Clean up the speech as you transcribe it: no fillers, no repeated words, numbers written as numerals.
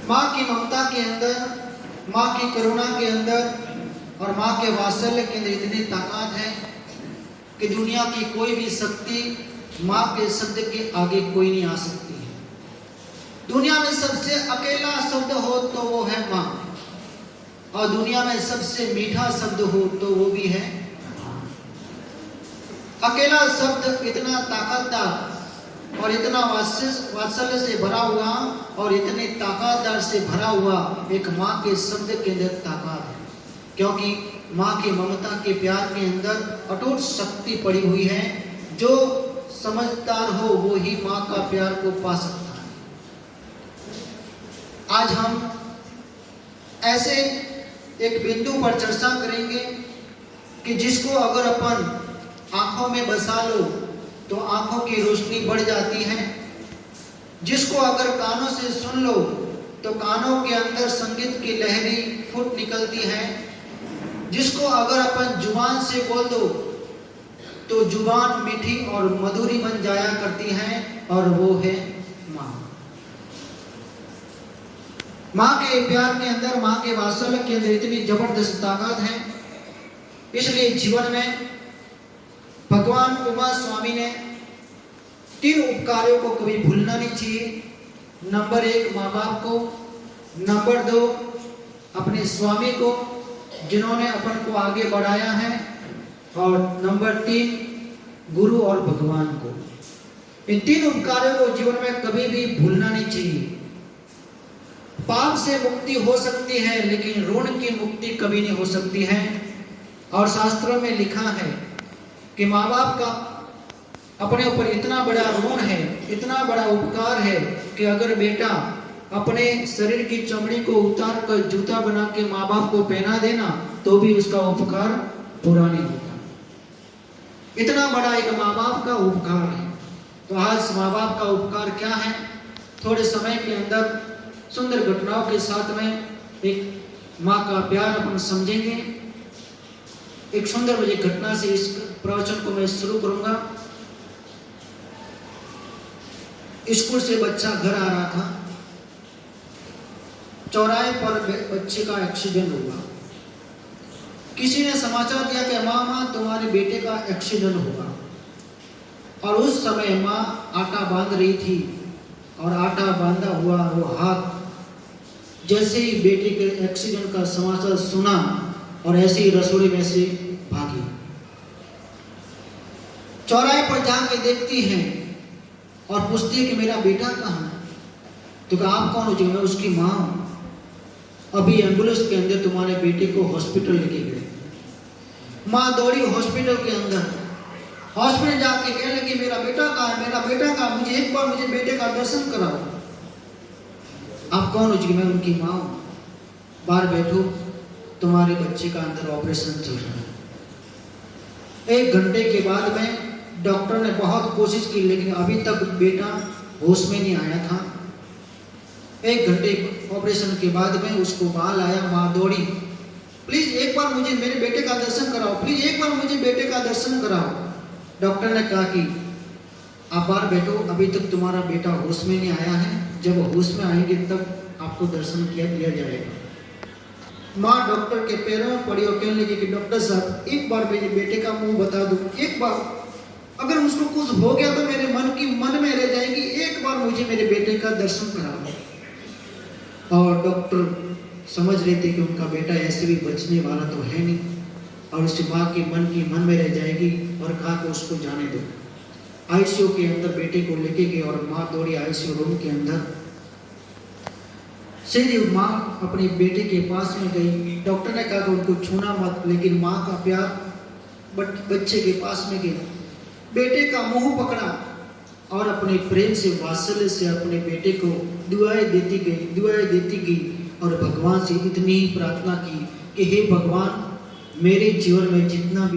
माँ की ममता के अंदर, माँ की करुणा के अंदर और माँ के वात्सल्य के अंदर इतनी ताकत है कि दुनिया की कोई भी शक्ति माँ के शब्द के आगे कोई नहीं आ सकती है। दुनिया में सबसे अकेला शब्द हो तो वो है माँ, और दुनिया में सबसे मीठा शब्द हो तो वो भी है। अकेला शब्द इतना ताकतदार और इतना वात्सल्य से भरा हुआ और इतने ताकतदार से भरा हुआ एक माँ के शब्द के अंदर ताकत है, क्योंकि माँ के ममता के प्यार के अंदर अटूट शक्ति पड़ी हुई है। जो समझदार हो वो ही माँ का प्यार को पा सकता है। आज हम ऐसे एक बिंदु पर चर्चा करेंगे कि जिसको अगर अपन आंखों में बसा लो तो आंखों की रोशनी बढ़ जाती है, जिसको अगर कानों से सुन लो तो कानों के अंदर संगीत की लहरी फूट निकलती है, जिसको अगर अपन जुबान से बोल दो तो जुबान मीठी और मधुरी बन जाया करती है, और वो है माँ। माँ के प्यार के अंदर, माँ के वात्सल्य के अंदर इतनी जबरदस्त ताकत है। इसलिए जीवन में भगवान उमा स्वामी ने 3 उपकारों को कभी भूलना नहीं चाहिए। नंबर 1 माँ बाप को, नंबर 2 अपने स्वामी को जिन्होंने अपन को आगे बढ़ाया है, और नंबर 3 गुरु और भगवान को। इन 3 उपकारों को जीवन में कभी भी भूलना नहीं चाहिए। पाप से मुक्ति हो सकती है लेकिन ऋण की मुक्ति कभी नहीं हो सकती है। और शास्त्रों में लिखा है कि माँ बाप का अपने ऊपर इतना बड़ा ऋण है, इतना बड़ा उपकार है कि अगर बेटा अपने शरीर की चमड़ी को उतार कर जूता बना के माँ बाप को पहना देना तो भी उसका उपकार पूरा नहीं होता। इतना बड़ा एक माँ बाप का उपकार है। तो आज माँ बाप का उपकार क्या है, थोड़े समय के अंदर सुंदर घटनाओं के साथ में एक माँ का प्यार अपन समझेंगे। एक सुंदर मुझे घटना से इस प्रवचन को मैं शुरू करूंगा। स्कूल से बच्चा घर आ रहा था, चौराहे पर बच्चे का एक्सीडेंट हुआ। किसी ने समाचार दिया कि माँ तुम्हारे बेटे का एक्सीडेंट हुआ, और उस समय माँ आटा बांध रही थी, और आटा बांधा हुआ वो हाथ जैसे ही बेटे के एक्सीडेंट का समाचार सुना और ऐसे ही रसोई में से भागी। चौराहे पर जाके देखती है और पूछती है कि मेरा बेटा कहाँ है। तो कहा आप कौन हो जी? मैं उसकी माँ हूं। अभी एम्बुलेंस के अंदर तुम्हारे बेटे को हॉस्पिटल लेके गए। माँ दौड़ी हॉस्पिटल के अंदर, हॉस्पिटल जाके कहने लगी मेरा बेटा कहाँ है, मेरा बेटा कहाँ, मुझे एक बार मुझे बेटे का दर्शन कराओ। आप कौन हो जी? मैं उनकी माँ हूं। बाहर बैठो, तुम्हारे बच्चे का अंदर ऑपरेशन चल रहा है। 1 घंटे के बाद में डॉक्टर ने बहुत कोशिश की लेकिन अभी तक बेटा होश में नहीं आया था। 1 घंटे ऑपरेशन के बाद में उसको बाहर आया। माँ दौड़ी, प्लीज एक बार मुझे मेरे बेटे का दर्शन कराओ, प्लीज एक बार मुझे बेटे का दर्शन कराओ। डॉक्टर ने कहा कि आप बाहर बैठो, अभी तक तुम्हारा बेटा होश में नहीं आया है, जब होश में आएंगे तब आपको दर्शन किया दिया जाएगा। माँ डॉक्टर के पैरों में पड़ी और कहने लगी कि डॉक्टर साहब एक बार मेरे बेटे का मुंह बता दो, एक बार, अगर उसको कुछ हो गया तो मेरे मन में रह जाएगी, एक बार मुझे मेरे बेटे का दर्शन करा। और डॉक्टर समझ रहे थे कि उनका बेटा ऐसे भी बचने वाला तो है नहीं, और उसकी माँ के मन में रह जाएगी, और कहा कि उसको जाने दो। आईसीयू के अंदर बेटे को लेके गए और माँ दौड़ी आईसीयू रूम के अंदर। सीधी माँ अपने बेटे के पास में गई। डॉक्टर ने कहा कि उनको छूना मत, लेकिन माँ का प्यार बच्चे के पास में गया, बेटे का मुंह पकड़ा और अपने प्रेम से, वात्सल्य से अपने बेटे को दुआएं देती गई, और भगवान से इतनी ही प्रार्थना की कि हे भगवान, मेरे जीवन में जितना भी